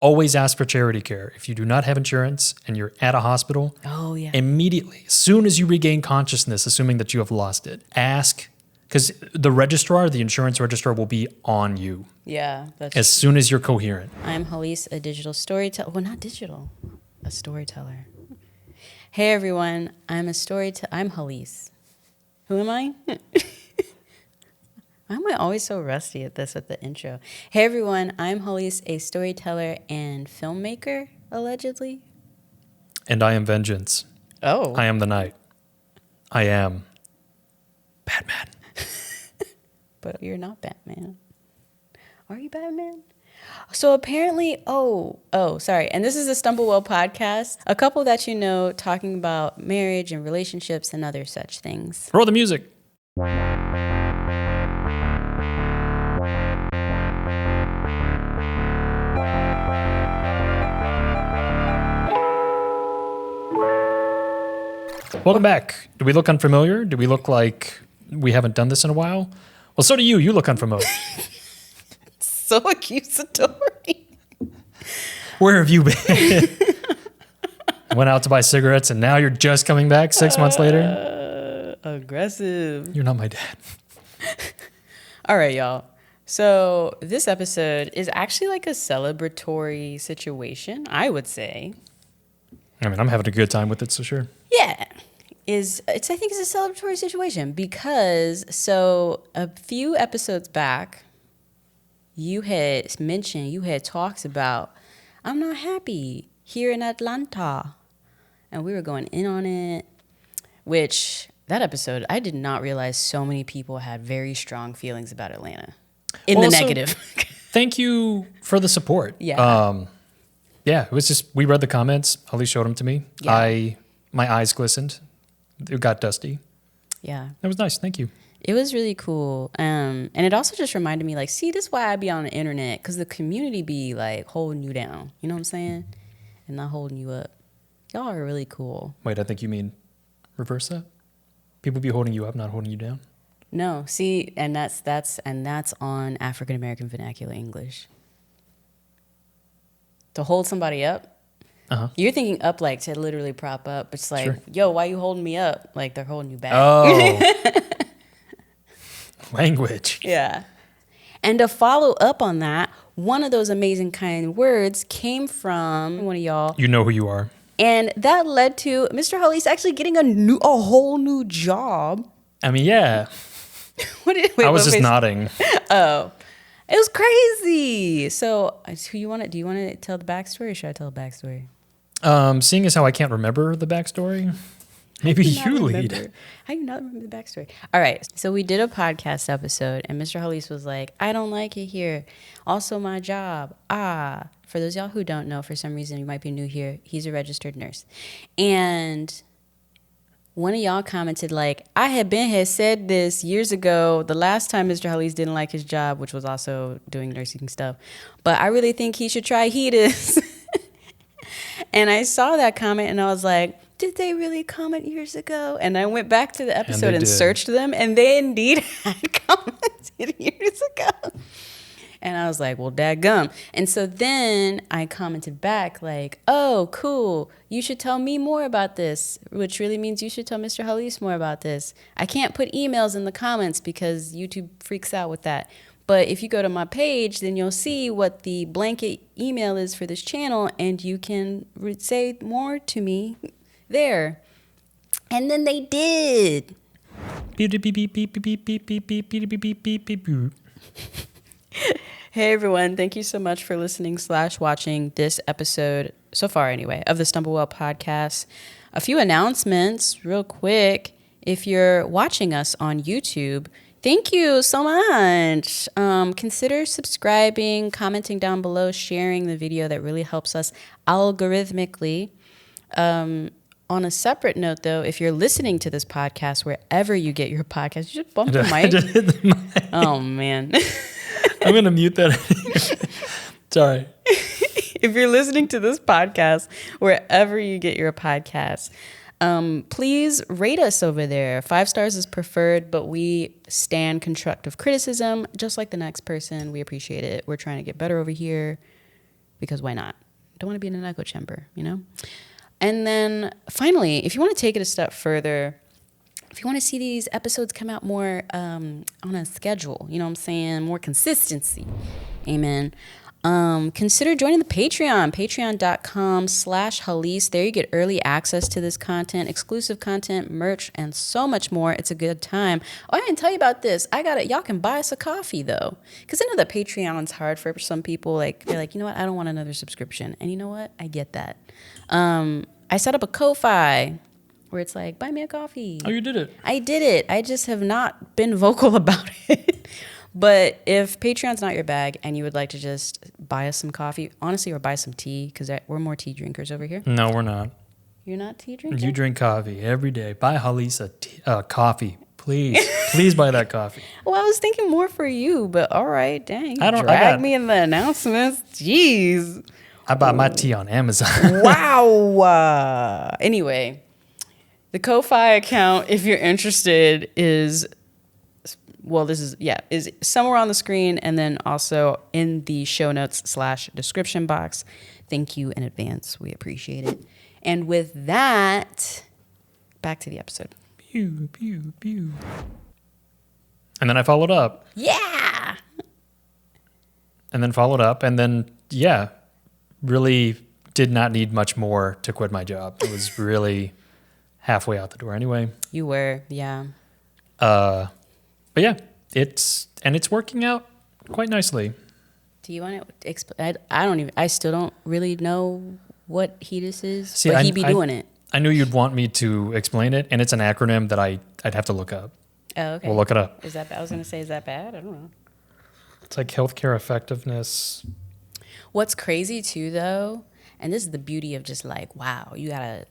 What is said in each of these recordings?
always ask for charity care. If you do not have insurance and you're at a hospital, immediately, as soon as you regain consciousness, assuming that you have lost it, ask, because the insurance registrar will be on you. Yeah. As soon as you're coherent. I'm Hallease, a digital storyteller. Well, not digital, a storyteller. Hey, everyone. I'm Hallease. Who am I? I'm always so rusty at the intro. Hey, everyone. I'm Hallease, a storyteller and filmmaker, allegedly. And I am Vengeance. Oh. I am the night. I am Batman. But you're not Batman. Are you Batman? So apparently, sorry. And this is a Stumblewell podcast, a couple that you know talking about marriage and relationships and other such things. Roll the music. Welcome back. Do we look unfamiliar? Do we look like we haven't done this in a while? Well, so do you. You look unfamiliar. So accusatory. Where have you been? Went out to buy cigarettes and now you're just coming back 6 months later? Aggressive. You're not my dad. All right, y'all. So this episode is actually like a celebratory situation, I would say. I mean, I'm having a good time with it, so sure. Yeah. I think it's a celebratory situation because a few episodes back, you had talked about, I'm not happy here in Atlanta. And we were going in on it, which that episode, I did not realize so many people had very strong feelings about Atlanta in the negative. Thank you for the support. Yeah. It was just, we read the comments. Ali showed them to me. Yeah. My eyes glistened. It got dusty. Yeah. That was nice. Thank you. It was really cool. And it also just reminded me, like, see, this is why I be on the internet, because the community be, like, holding you down. You know what I'm saying? And not holding you up. Y'all are really cool. Wait, I think you mean reverse that? People be holding you up, not holding you down? No, see, and that's on African American vernacular English. To hold somebody up. Uh-huh. You're thinking up like to literally prop up. It's like, yo, why you holding me up? Like they're holding you back. Oh. Language. Yeah. And to follow up on that, one of those amazing kind words came from one of y'all. You know who you are. And that led to Mr. Hallease actually getting a whole new job. I mean, yeah. I was just nodding. Oh. It was crazy. So, do you want to tell the backstory or should I tell the backstory? Seeing as how I can't remember the backstory, maybe you lead. How do you not remember the backstory? All right. So we did a podcast episode and Mr. Hallease was like, I don't like it here. Also my job. For those of y'all who don't know, for some reason you might be new here, he's a registered nurse. And one of y'all commented like, I had said this years ago, the last time Mr. Hallease didn't like his job, which was also doing nursing stuff. But I really think he should try HEDIS. And I saw that comment and I was like, did they really comment years ago? And I went back to the episode and searched them and they indeed had commented years ago. And I was like, well, dadgum. And so then I commented back like, oh, cool. You should tell me more about this, which really means you should tell Mr. Hallease more about this. I can't put emails in the comments because YouTube freaks out with that. But if you go to my page, then you'll see what the blanket email is for this channel, and you can say more to me there. And then they did. Hey, everyone. Thank you so much for listening / watching this episode, so far anyway, of the Stumblewell podcast. A few announcements real quick. If you're watching us on YouTube, thank you so much. Consider subscribing, commenting down below, sharing the video. That really helps us algorithmically. On a separate note, though, if you're listening to this podcast wherever you get your podcast, you just bump the mic. I just hit the mic. Oh, man. I'm going to mute that. Sorry. If you're listening to this podcast wherever you get your podcast, please rate us over there. 5 stars is preferred, but we stand constructive criticism just like the next person. We appreciate it. We're trying to get better over here. because why not? Don't want to be in an echo chamber, you know? And then finally, if you want to take it a step further, if you want to see these episodes come out more on a schedule, you know what I'm saying? More consistency. Amen. Consider joining the Patreon, patreon.com/Hallease. There you get early access to this content, exclusive content, merch, and so much more. It's a good time. Oh, I didn't tell you about this. I got it. Y'all can buy us a coffee though. Because I know that Patreon's hard for some people. Like, they're like, you know what? I don't want another subscription. And you know what? I get that. I set up a Ko-Fi where it's like, buy me a coffee. Oh, you did it. I did it. I just have not been vocal about it. But if Patreon's not your bag and you would like to just buy us some coffee, honestly, or buy some tea, because we're more tea drinkers over here. No, we're not. You're not tea drinker? You drink coffee every day. Buy Hallease a coffee. Please. Please buy that coffee. Well, I was thinking more for you, but all right, dang. Drag me in the announcements. Jeez. I buy my tea on Amazon. Wow. Anyway, the Ko-Fi account, if you're interested, is somewhere on the screen and then also in the show notes / description box. Thank you in advance. We appreciate it. And with that, back to the episode. Pew, pew, pew. And then I followed up. Yeah. And then followed up. And then, really did not need much more to quit my job. It was really halfway out the door anyway. You were, yeah. But yeah, it's working out quite nicely. Do you want to explain? I still don't really know what Hallease is, See, but he be doing it. I knew you'd want me to explain it, and it's an acronym that I'd have to look up. Oh, okay. We'll look it up. Is that? I was going to say, is that bad? I don't know. It's like healthcare effectiveness. What's crazy too, though, and this is the beauty of just like, wow, you gotta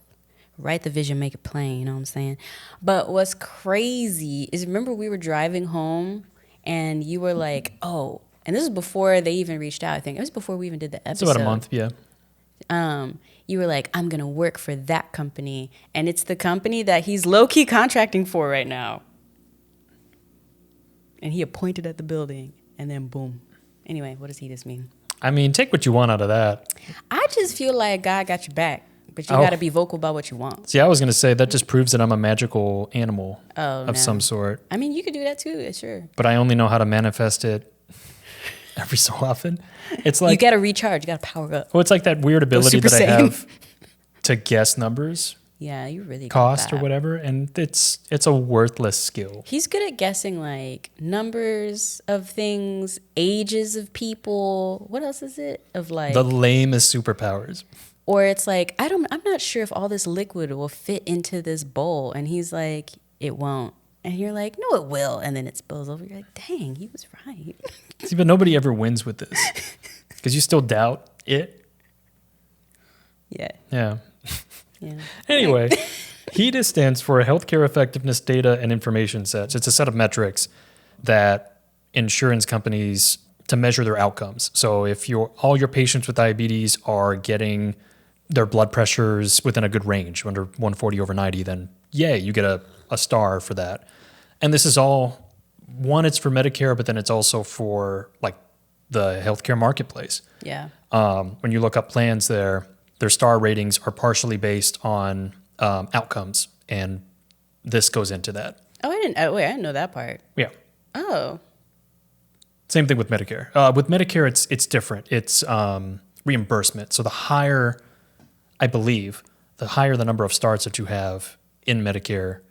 write the vision, make it plain, you know what I'm saying? But what's crazy is, remember we were driving home and you were like, oh, and this is before they even reached out, I think. It was before we even did the episode. It's about a month, yeah. You were like, I'm going to work for that company. And it's the company that he's low-key contracting for right now. And he appointed at the building. And then boom. Anyway, what does Hallease mean? I mean, take what you want out of that. I just feel like God got your back. But you got to be vocal about what you want. See, I was going to say that just proves that I'm a magical animal of some sort. I mean, you could do that too, sure. But I only know how to manifest it every so often. It's like you got to recharge. You got to power up. Well, it's like that weird ability that I have to guess numbers. Yeah, you really cost or whatever, and it's a worthless skill. He's good at guessing like numbers of things, ages of people. What else is it? Of like the lamest superpowers. Or it's like, I'm not sure if all this liquid will fit into this bowl. And he's like, it won't. And you're like, no, it will. And then it spills over. You're like, dang, he was right. See, but nobody ever wins with this because you still doubt it. Yeah. Yeah. Anyway, HEDIS stands for Healthcare Effectiveness Data and Information Sets. It's a set of metrics that insurance companies to measure their outcomes. So if all your patients with diabetes are getting their blood pressures within a good range, under 140/90, then yay, you get a star for that. And this is all, one, it's for Medicare, but then it's also for like the healthcare marketplace. Yeah. When you look up plans their star ratings are partially based on outcomes, and this goes into that. Oh, I didn't know that part. Yeah. Oh. Same thing with Medicare. With Medicare, it's different. It's reimbursement. So the higher, I believe, the higher the number of stars that you have in Medicare,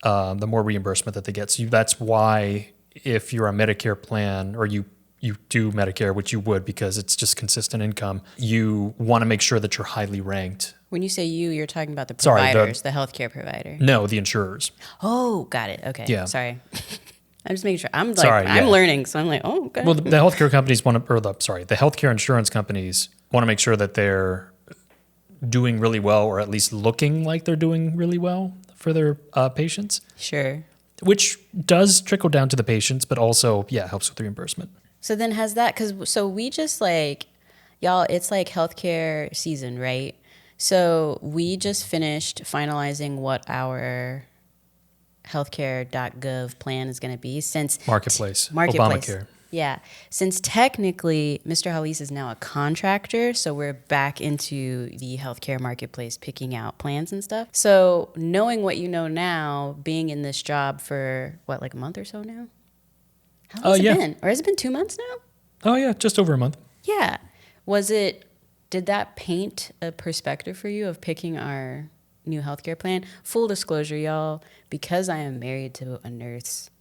the more reimbursement that they get. So that's why if you're a Medicare plan or you do Medicare, which you would because it's just consistent income, you want to make sure that you're highly ranked. When you say you're talking about the providers, the healthcare provider. No, the insurers. Oh, got it. Okay. Yeah. Sorry. I'm just making sure. I'm learning, so I'm like, oh, okay. Well, the healthcare companies the healthcare insurance companies want to make sure that they're doing really well, or at least looking like they're doing really well for their patients. Sure. Which does trickle down to the patients, but also, helps with reimbursement. So then so we just like, y'all, it's like healthcare season, right? So we just finished finalizing what our healthcare.gov plan is going to be since Marketplace. Obamacare. Yeah. Since technically Mr. Hallease is now a contractor, so we're back into the healthcare marketplace picking out plans and stuff. So knowing what you know now, being in this job for what, like a month or so now? How long has it been? Or has it been 2 months now? Oh yeah, just over a month. Yeah. Did that paint a perspective for you of picking our new healthcare plan? Full disclosure, y'all, because I am married to a nurse,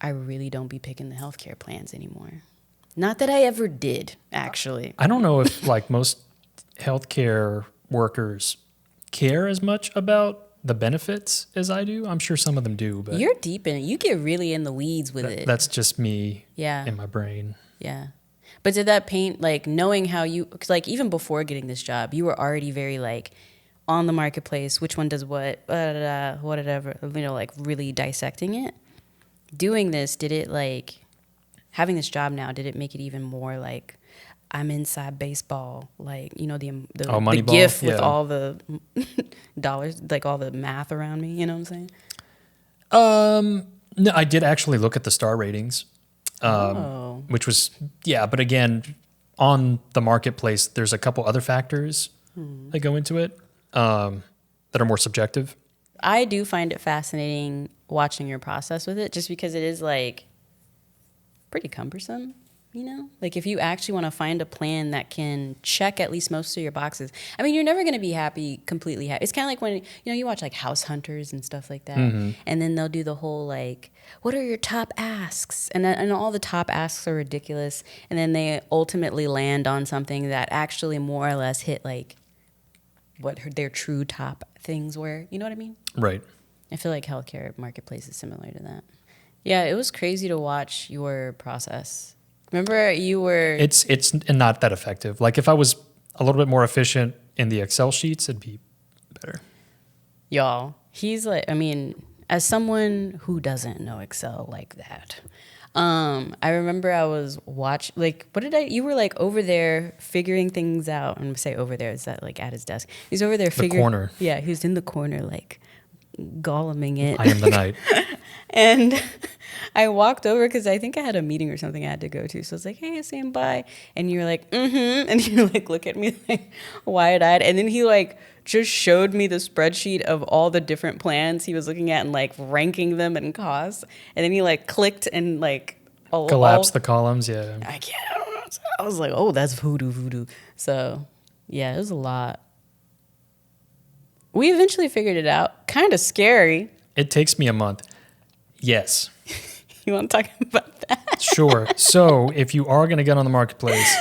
I really don't be picking the healthcare plans anymore. Not that I ever did, actually. I don't know if like most healthcare workers care as much about the benefits as I do. I'm sure some of them do, but you're deep in it. You get really in the weeds with it. That's just me in my brain. Yeah. But did that paint, like, knowing how you, cause like even before getting this job, you were already very like on the marketplace, which one does what, whatever, like really dissecting it. Doing this, did it like, having this job now, did it make it even more like, I'm inside baseball, like, the GIF with all the dollars, like all the math around me, you know what I'm saying? No, I did actually look at the star ratings, which was, but again, on the marketplace, there's a couple other factors that go into it that are more subjective. I do find it fascinating watching your process with it, just because it is like pretty cumbersome, like if you actually want to find a plan that can check at least most of your boxes. I mean, you're never going to be completely happy. It's kind of like when, you watch like House Hunters and stuff like that. Mm-hmm. And then they'll do the whole like, what are your top asks? And all the top asks are ridiculous. And then they ultimately land on something that actually more or less hit like what their true top things were. You know what I mean? Right. I feel like healthcare marketplace is similar to that. Yeah, it was crazy to watch your process. Remember you were... It's not that effective. Like if I was a little bit more efficient in the Excel sheets, it'd be better. Y'all, he's like, I mean, as someone who doesn't know Excel like that, I remember I was you were like over there figuring things out. I'm going to say over there, is that like at his desk? He's over there figuring... The corner. Yeah, he was in the corner like goleming it. I am the knight. And I walked over because I think I had a meeting or something I had to go to. So I was like, hey, Sam, bye. And you're like, mm-hmm. And you like look at me like wide-eyed. And then he like just showed me the spreadsheet of all the different plans he was looking at and like ranking them in costs. And then he like clicked and like collapsed the columns. Yeah. I don't know. I was like, oh, that's voodoo. So yeah, it was a lot. We eventually figured it out. Kind of scary. It takes me a month. Yes. You want to talk about that? Sure. So if you are going to get on the marketplace,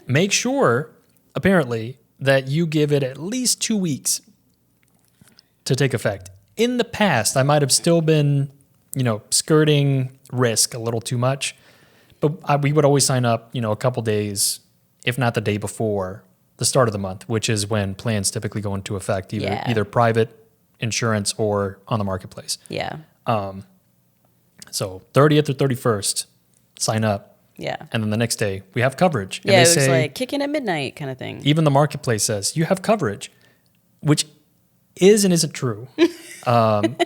make sure, apparently, that you give it at least 2 weeks to take effect. In the past, I might have still been, skirting risk a little too much, but we would always sign up, a couple days, if not the day before the start of the month, which is when plans typically go into effect, either private insurance or on the marketplace. Yeah. So 30th or 31st, sign up. Yeah. And then the next day, we have coverage. And yeah, it was like kick in at midnight kind of thing. Even the marketplace says, you have coverage, which is and isn't true.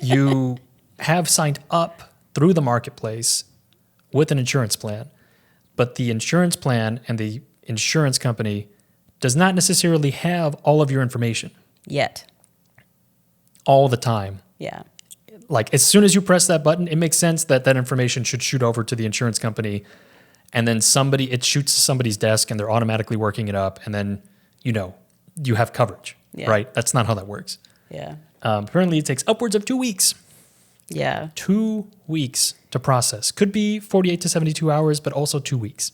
You have signed up through the marketplace with an insurance plan, but the insurance plan and the insurance company does not necessarily have all of your information. Yet. All the time. Yeah. Like as soon as you press that button, it makes sense that information should shoot over to the insurance company, and then it shoots to somebody's desk and they're automatically working it up, and then you have coverage, right? That's not how that works. Yeah. Apparently it takes upwards of 2 weeks. Yeah. 2 weeks to process. Could be 48 to 72 hours, but also 2 weeks.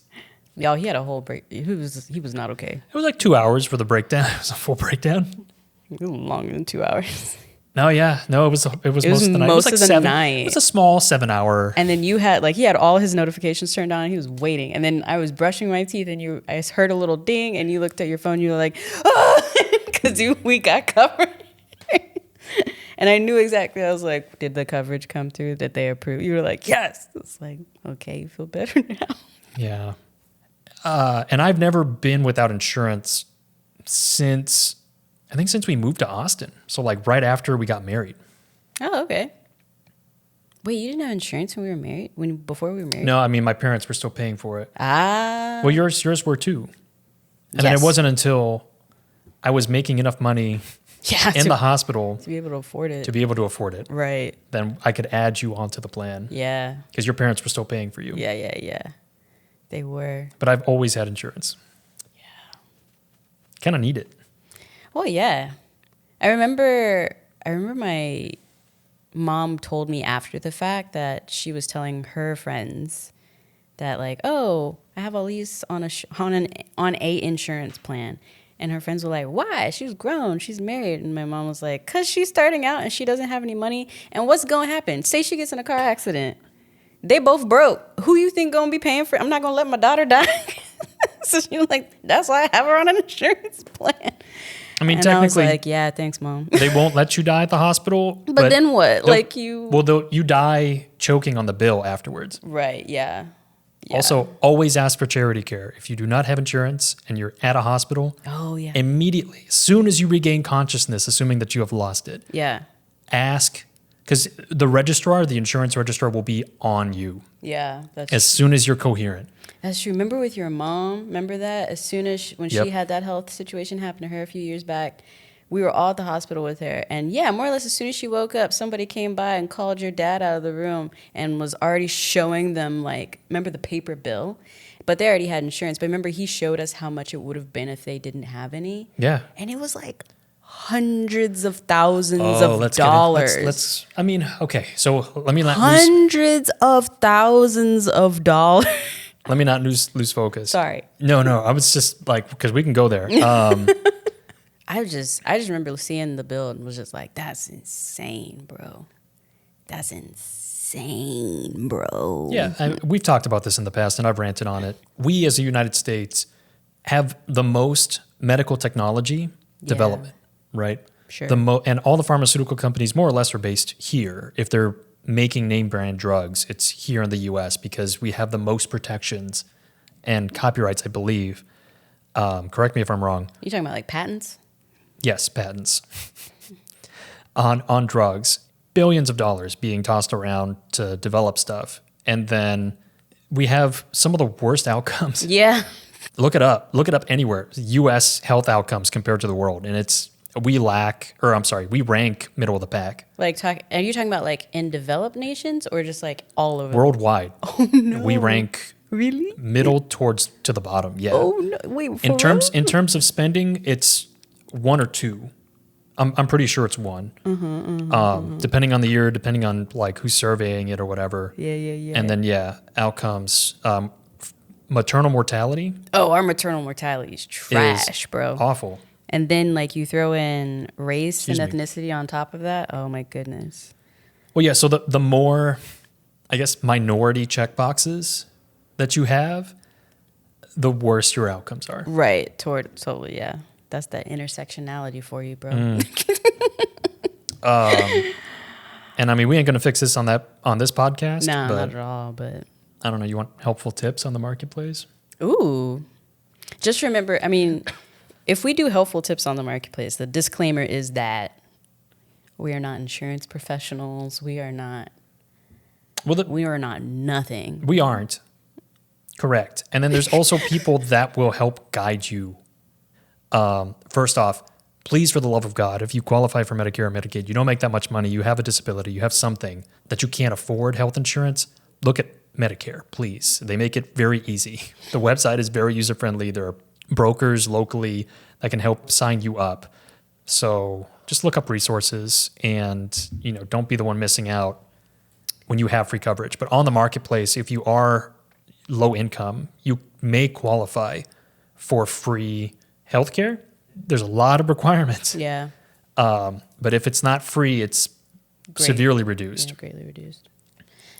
Y'all, he had a whole break. He was not okay. It was like 2 hours for the breakdown. It was a full breakdown. It was longer than 2 hours. No, yeah. No, it was most of the night. Most it was of like the night. It was a small 7 hour. And then you had he had all his notifications turned on. And he was waiting. And then I was brushing my teeth and I heard a little ding and you looked at your phone. You were like, because we got covered. And I knew exactly. I was like, did the coverage come through? Did they approve? You were like, yes. It's like, okay, you feel better now. Yeah. And I've never been without insurance since we moved to Austin. So like right after we got married. Oh, okay. Wait, you didn't have insurance when we were married? Before we were married? No, I mean, my parents were still paying for it. Ah. Well, yours were too. And then it wasn't until I was making enough money in the hospital to be able to afford it. Right. Then I could add you onto the plan. Yeah. Because your parents were still paying for you. Yeah. They were. But I've always had insurance. Yeah. Kind of need it. Well, yeah. I remember my mom told me after the fact that she was telling her friends that like, oh, I have Hallease on a insurance plan. And her friends were like, why? She's grown. She's married. And my mom was like, because she's starting out and she doesn't have any money. And what's going to happen? Say she gets in a car accident. They both broke. Who you think going to be paying for it? I'm not going to let my daughter die. So she was like, that's why I have her on an insurance plan. I mean, and technically, I was like, yeah, thanks, Mom. They won't let you die at the hospital. But then what? Like you... Well, you die choking on the bill afterwards. Right, yeah. Also, always ask for charity care. If you do not have insurance and you're at a hospital, immediately, as soon as you regain consciousness, assuming that you have lost it, ask, because the insurance registrar will be on you. Yeah, as soon as you're coherent. That's true. Remember with your mom? Remember that? As soon as when she had that health situation happen to her a few years back, we were all at the hospital with her. And yeah, more or less as soon as she woke up, somebody came by and called your dad out of the room and was already showing them, like, remember the paper bill? But they already had insurance. But remember, he showed us how much it would have been if they didn't have any. Yeah. And it was like hundreds of thousands of dollars. I mean, okay. So let me not hundreds of thousands of dollars. Let me not lose focus. Sorry. No. I was just like, because we can go there. I just remember seeing the bill and was just like, that's insane, bro. That's insane, bro. Yeah, we've talked about this in the past, and I've ranted on it. We, as the United States, have the most medical technology development, right? Sure. And all the pharmaceutical companies more or less are based here. If they're making name brand drugs, it's here in the U.S. because we have the most protections and copyrights, I believe. Correct me if I'm wrong. You talking about like patents? Yes, patents on drugs. Billions of dollars being tossed around to develop stuff. And then we have some of the worst outcomes. Yeah. Look it up. Look it up anywhere. U.S. health outcomes compared to the world. And we rank middle of the pack. Like, are you talking about like in developed nations or just like all over? Worldwide. Oh, no. We rank really middle to the bottom. Yeah. Oh, no. Wait, in terms of spending, it's 1 or 2. I'm pretty sure it's 1. Depending on the year, depending on like who's surveying it or whatever. Yeah. And then outcomes. Maternal mortality. Oh, our maternal mortality is trash, bro. Awful. And then like you throw in race and ethnicity on top of that. Oh my goodness. Well, yeah. So the more, I guess, minority checkboxes that you have, the worse your outcomes are. Right. Totally. Yeah. That's that intersectionality for you, bro. And I mean, we ain't gonna fix this on this podcast. No, not at all. But I don't know. You want helpful tips on the marketplace? Ooh. Just remember, I mean, if we do helpful tips on the marketplace, the disclaimer is that we are not insurance professionals. We are not. We are not nothing. We aren't. Correct. And then there's also people that will help guide you. First off, please, for the love of God, if you qualify for Medicare or Medicaid, you don't make that much money, you have a disability, you have something that you can't afford health insurance, look at Medicare, please. They make it very easy. The website is very user-friendly. There are brokers locally that can help sign you up. So just look up resources and, don't be the one missing out when you have free coverage. But on the marketplace, if you are low income, you may qualify for free healthcare. There's a lot of requirements. Yeah. But if it's not free, it's severely reduced. Yeah, greatly reduced.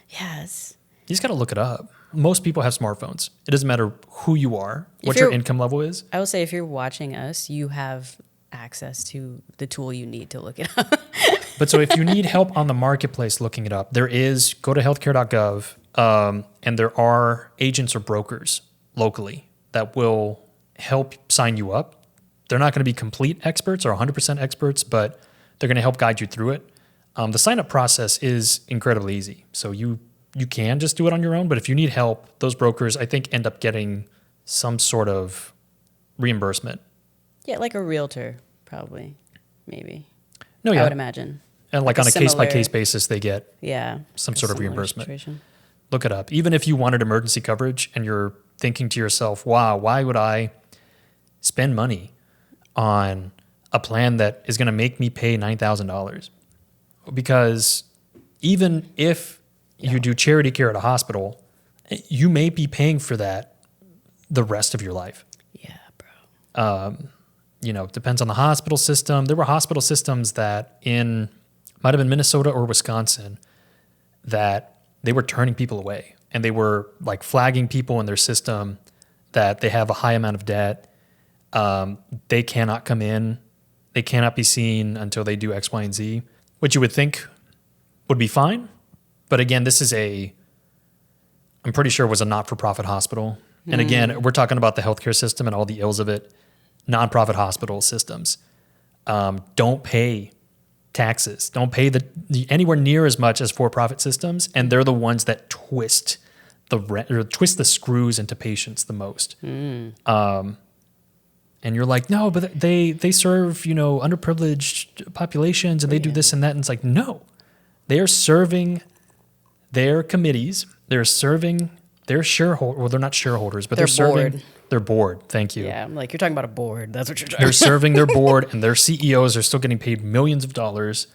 Yes. You just got to look it up. Most people have smartphones. It doesn't matter who you are, what your income level is. I would say if you're watching us, you have access to the tool you need to look it up. But so if you need help on the marketplace looking it up, go to healthcare.gov, and there are agents or brokers locally that will help sign you up. They're not going to be complete experts or 100% experts, but they're going to help guide you through it. The sign-up process is incredibly easy. So you can just do it on your own, but if you need help, those brokers, I think, end up getting some sort of reimbursement. Yeah, like a realtor, probably, maybe. No, yeah. I would imagine. And like on a case-by-case basis, they get some sort of reimbursement. Situation. Look it up. Even if you wanted emergency coverage and you're thinking to yourself, wow, why would I spend money on a plan that is going to make me pay $9,000? Because even if you do charity care at a hospital, you may be paying for that the rest of your life. Yeah, bro. It depends on the hospital system. There were hospital systems that might have been Minnesota or Wisconsin, that they were turning people away, and they were like flagging people in their system that they have a high amount of debt. They cannot come in. They cannot be seen until they do X, Y, and Z, which you would think would be fine. But again, I'm pretty sure it was a not-for-profit hospital. And again, we're talking about the healthcare system and all the ills of it. Nonprofit hospital systems don't pay taxes, don't pay anywhere near as much as for-profit systems, and they're the ones that twist the screws into patients the most. And you're like, no, but they serve underprivileged populations, and they do this and that, and it's like, no, they are serving their committees, they're serving their shareholders. Well, they're not shareholders, but they're serving board. Their board. Thank you. Yeah, I'm like, you're talking about a board. That's what you're talking They're about. serving their board, and their CEOs are still getting paid millions of dollars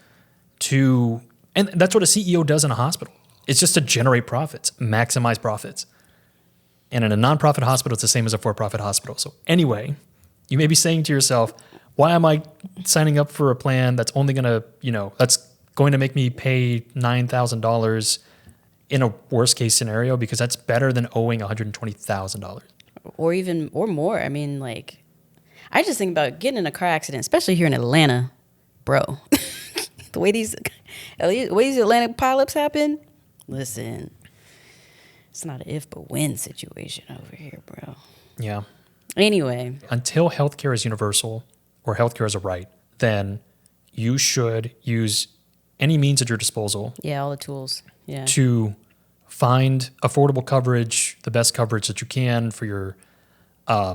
and that's what a CEO does in a hospital. It's just to generate profits, maximize profits. And in a nonprofit hospital, it's the same as a for-profit hospital. So anyway, you may be saying to yourself, why am I signing up for a plan that's only going to make me pay $9,000 in a worst case scenario? Because that's better than owing $120,000. Or more. I mean, like, I just think about getting in a car accident, especially here in Atlanta, bro. the way these Atlanta pileups happen, listen, it's not an if but when situation over here, bro. Yeah. Anyway. Until healthcare is universal or healthcare is a right, then you should use any means at your disposal. Yeah, all the tools. Yeah. To find affordable coverage, the best coverage that you can for your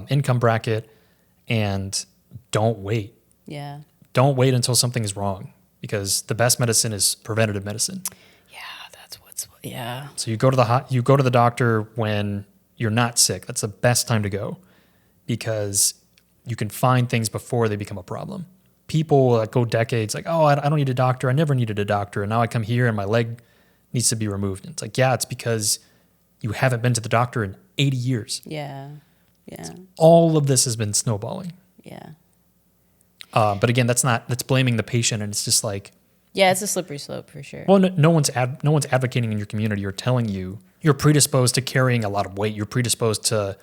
income bracket, and don't wait. Yeah. Don't wait until something is wrong, because the best medicine is preventative medicine. Yeah. So you go to the doctor when you're not sick. That's the best time to go, because you can find things before they become a problem. People that go decades like, oh, I don't need a doctor. I never needed a doctor. And now I come here and my leg needs to be removed. And it's like, yeah, it's because you haven't been to the doctor in 80 years. Yeah. Yeah. All of this has been snowballing. Yeah. But again, that's blaming the patient, and it's just like, yeah, it's a slippery slope for sure. well, no one's advocating in your community or telling you you're predisposed to carrying a lot of weight. You're predisposed to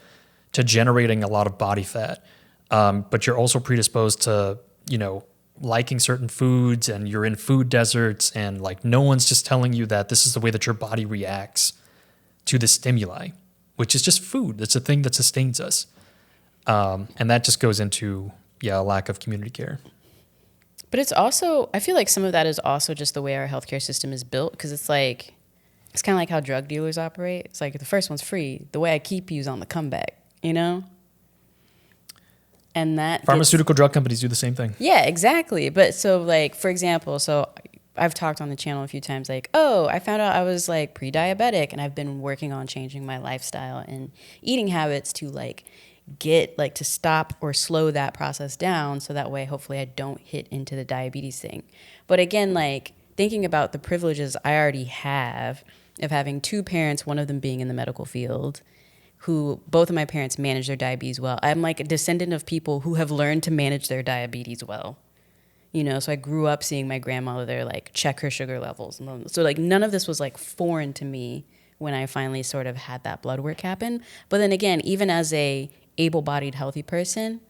generating a lot of body fat, but you're also predisposed to liking certain foods, and you're in food deserts, and like no one's just telling you that this is the way that your body reacts to the stimuli, which is just food. That's the thing that sustains us, and that just goes into a lack of community care. But it's also, I feel like some of that is also just the way our healthcare system is built, because it's kind of like how drug dealers operate. It's like the first one's free. The way I keep you is on the comeback, And that Pharmaceutical drug companies do the same thing. Yeah, exactly. But so like, for example, so I've talked on the channel a few times, like, oh, I found out I was like pre-diabetic, and I've been working on changing my lifestyle and eating habits to to stop or slow that process down, so that way hopefully I don't hit into the diabetes thing. But again, like thinking about the privileges I already have of having two parents, one of them being in the medical field, who both of my parents manage their diabetes well. I'm like a descendant of people who have learned to manage their diabetes well. So I grew up seeing my grandmother like check her sugar levels. So like none of this was like foreign to me when I finally sort of had that blood work happen. But then again, even as a able-bodied, healthy person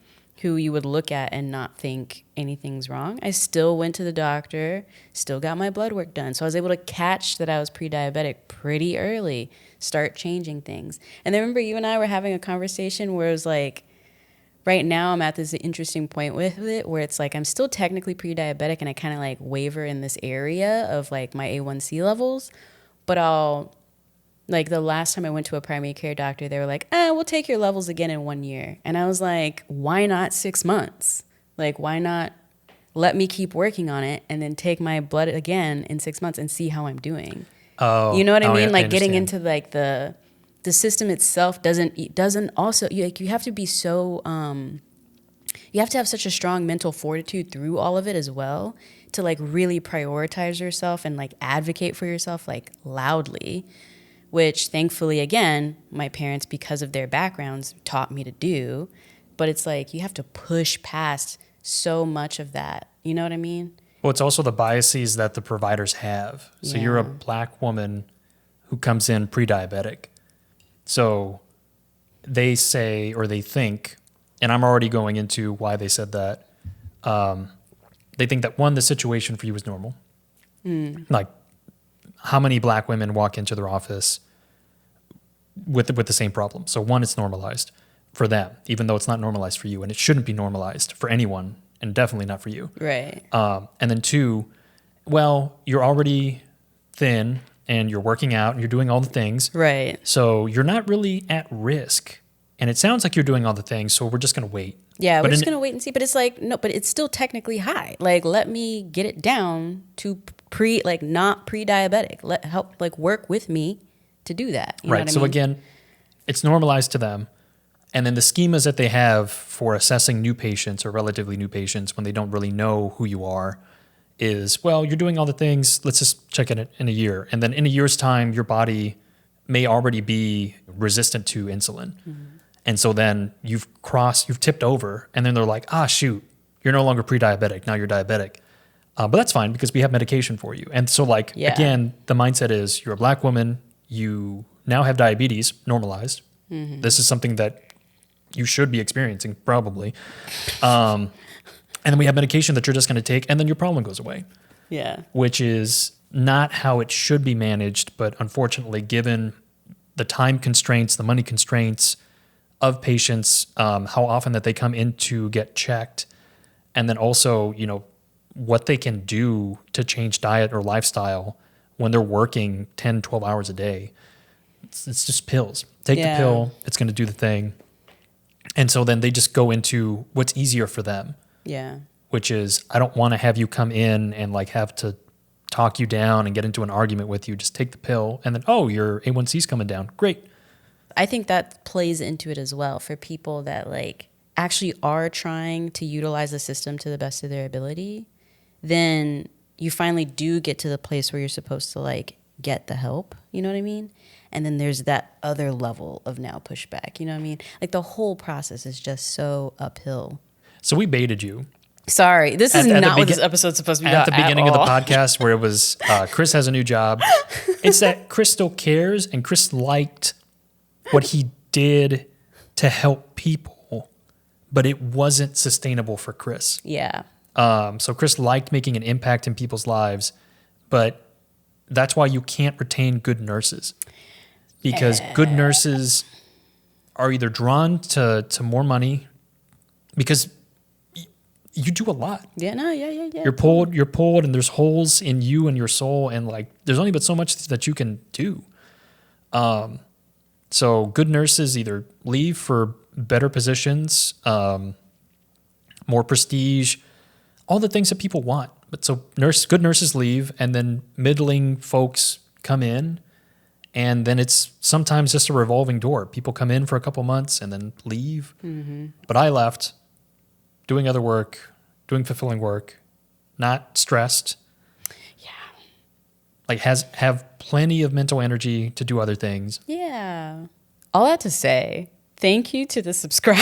who you would look at and not think anything's wrong, I still went to the doctor, still got my blood work done. So I was able to catch that I was pre-diabetic pretty early, start changing things. And I remember you and I were having a conversation where it was like, right now I'm at this interesting point with it where it's like I'm still technically pre-diabetic and I kind of like waver in this area of like my A1C levels, but I'll like the last time I went to a primary care doctor, they were like, we'll take your levels again in 1 year. And I was like, why not 6 months? Like, why not let me keep working on it and then take my blood again in 6 months and see how I'm doing? Oh, you know what I mean? Yeah, like getting into like the system itself doesn't also, you have to be so, you have to have such a strong mental fortitude through all of it as well to like really prioritize yourself and like advocate for yourself like loudly, which thankfully, again, my parents, because of their backgrounds, taught me to do. But it's like you have to push past so much of that. You know what I mean? Well, it's also the biases that the providers have. So you're a black woman who comes in pre-diabetic. So they say or they think, and I'm already going into why they said that, they think that, one, the situation for you is normal. Like, how many black women walk into their office with the same problem? So one, it's normalized for them, even though it's not normalized for you, and it shouldn't be normalized for anyone, and definitely not for you. Right. And then two, well, you're already thin and you're working out and you're doing all the things. Right. So you're not really at risk. And it sounds like you're doing all the things, so we're just going to wait. Yeah, we're just going to wait and see. But it's like, no, but it's still technically high. Like, let me get it down to not pre-diabetic. Help work with me to do that. You know what I mean? Again, it's normalized to them. And then the schemas that they have for assessing new patients or relatively new patients when they don't really know who you are is, well, you're doing all the things. Let's just check in a year. And then in a year's time, your body may already be resistant to insulin. Mm-hmm. And so then you've tipped over, and then they're like, shoot, you're no longer pre-diabetic. Now you're diabetic. But that's fine because we have medication for you. And so again, the mindset is you're a black woman. You now have diabetes normalized. Mm-hmm. This is something that you should be experiencing probably. And then we have medication that you're just going to take, and then your problem goes away. Yeah. Which is not how it should be managed. But unfortunately, given the time constraints, the money constraints of patients, how often that they come in to get checked, and then also, what they can do to change diet or lifestyle when they're working 10, 12 hours a day. It's just pills. Take the pill. It's going to do the thing. And so then they just go into what's easier for them. Yeah. Which is, I don't want to have you come in and have to talk you down and get into an argument with you. Just take the pill and then, your A1C's coming down. Great. I think that plays into it as well for people that actually are trying to utilize the system to the best of their ability. Then you finally do get to the place where you're supposed to get the help. You know what I mean? And then there's that other level of now pushback. You know what I mean? The whole process is just so uphill. So we baited you. Sorry, this is not what this episode's supposed to be about at the beginning of the podcast, where it was Chris has a new job. It's that Chris still cares, and Chris liked what he did to help people, but it wasn't sustainable for Chris. Yeah. So Chris liked making an impact in people's lives, but that's why you can't retain good nurses, because good nurses are either drawn to more money because you do a lot. Yeah, no, yeah. You're pulled, and there's holes in you and your soul, and there's only but so much that you can do. So good nurses either leave for better positions, more prestige, all the things that people want. But so good nurses leave, and then middling folks come in, and then it's sometimes just a revolving door. People come in for a couple months and then leave. Mm-hmm. But I left, doing other work, doing fulfilling work, not stressed. Yeah. Have plenty of mental energy to do other things. Yeah. All that to say, thank you to the subscriber.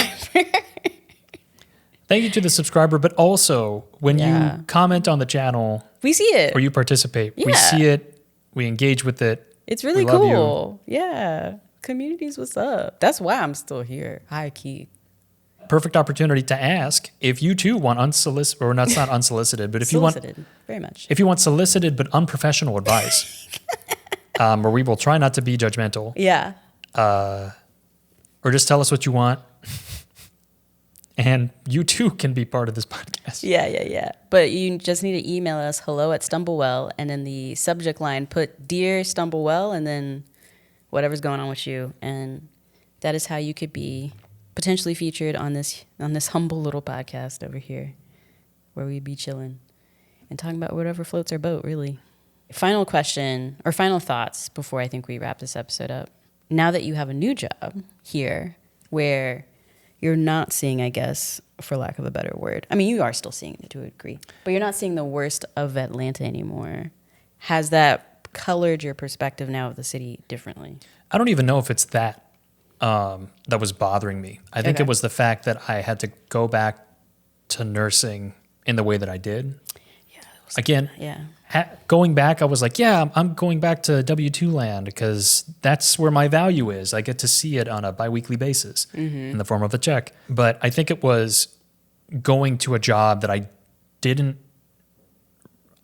Thank you to the subscriber, but also when you comment on the channel, we see it. Or you participate. Yeah. We see it. We engage with it. It's really cool. Yeah. Community's what's up. That's why I'm still here. High key. Perfect opportunity to ask if you too want unsolicited, or not unsolicited, but if you want very much. If you want solicited but unprofessional advice, where we will try not to be judgmental. Yeah. Or just tell us what you want. And you too can be part of this podcast. Yeah. But you just need to email us hello@stumblewell, and in the subject line put Dear Stumblewell, and then whatever's going on with you. And that is how you could be potentially featured on this humble little podcast over here, where we'd be chilling and talking about whatever floats our boat, really. Final question or final thoughts before I think we wrap this episode up. Now that you have a new job here where you're not seeing, I guess, for lack of a better word, I mean, you are still seeing it to a degree, but you're not seeing the worst of Atlanta anymore. Has that colored your perspective now of the city differently? I don't even know if it's that that was bothering me. I think it was the fact that I had to go back to nursing in the way that I did. Yeah. Again, going back, I was like, yeah, I'm going back to W-2 land because that's where my value is. I get to see it on a biweekly basis in the form of a check. But I think it was going to a job that I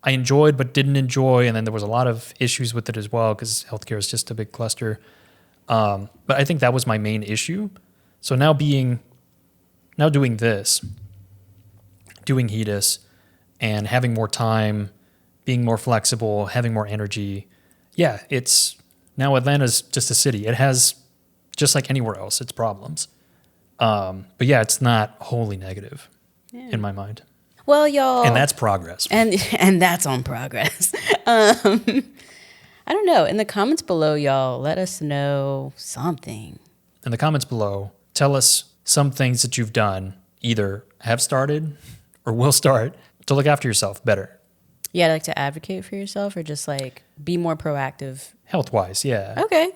enjoyed but didn't enjoy, and then there was a lot of issues with it as well because healthcare is just a big cluster. But I think that was my main issue. So now doing this, doing HEDIS, and having more time, being more flexible, having more energy. Yeah, now Atlanta's just a city. It has, just like anywhere else, its problems. But yeah, it's not wholly negative in my mind. Well, y'all. And that's progress. And that's on progress. I don't know. In the comments below, y'all, let us know something. In the comments below, tell us some things that you've done, either have started or will start, to look after yourself better. Yeah, like to advocate for yourself or just like be more proactive? Health-wise, yeah. Okay.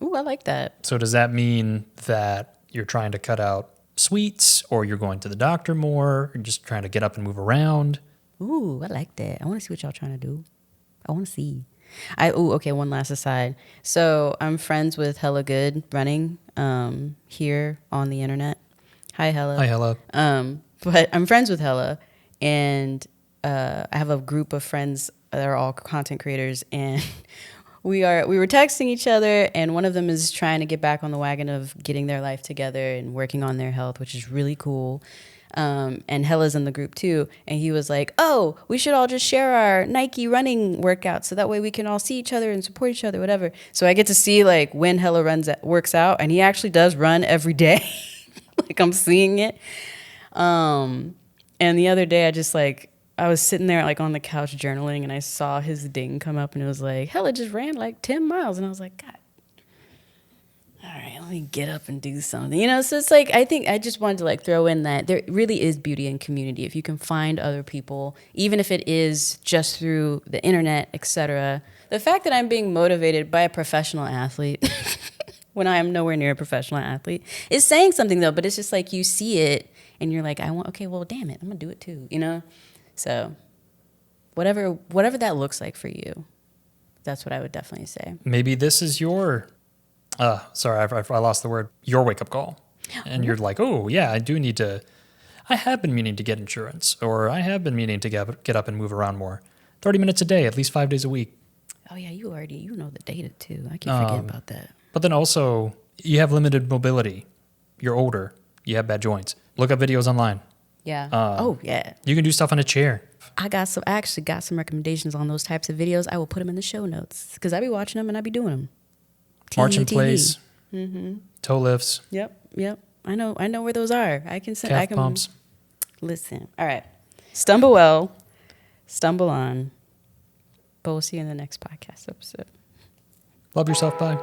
Ooh, I like that. So does that mean that you're trying to cut out sweets, or you're going to the doctor more, or just trying to get up and move around? Ooh, I like that. I want to see what y'all trying to do. I want to see. Okay, one last aside. So I'm friends with Hella Good running here on the internet. Hi, Hella. Hi, Hella. But I'm friends with Hella, and I have a group of friends that are all content creators, and we were texting each other, and one of them is trying to get back on the wagon of getting their life together and working on their health, which is really cool. And Hella's in the group too, and he was like, "Oh, we should all just share our Nike running workouts, so that way we can all see each other and support each other, whatever." So I get to see like when Hella works out, and he actually does run every day. Like I'm seeing it. And the other day I was sitting there like on the couch journaling, and I saw his ding come up, and it was like, Hella just ran like 10 miles. And I was like, God, all right, let me get up and do something. So it's like, I think I just wanted to like throw in that there really is beauty in community. If you can find other people, even if it is just through the internet, etc. The fact that I'm being motivated by a professional athlete when I am nowhere near a professional athlete is saying something though, but it's just like you see it and you're like, okay, well, damn it, I'm gonna do it too, So whatever that looks like for you, that's what I would definitely say. Maybe this is your, sorry, I lost the word, your wake-up call. And you're like, oh, yeah, I have been meaning to get insurance, or I have been meaning to get up and move around more. 30 minutes a day, at least 5 days a week. Oh, yeah, you know the data, too. I keep forgetting about that. But then also, you have limited mobility. You're older. You have bad joints. Look up videos online. Yeah. Yeah. You can do stuff on a chair. I actually got some recommendations on those types of videos. I will put them in the show notes because I be watching them and I be doing them. March in place. Mm-hmm. Toe lifts. Yep. I know where those are. I can send. Calf pumps. Listen. All right. Stumble well. Stumble on. But we'll see you in the next podcast episode. Love yourself. Bye.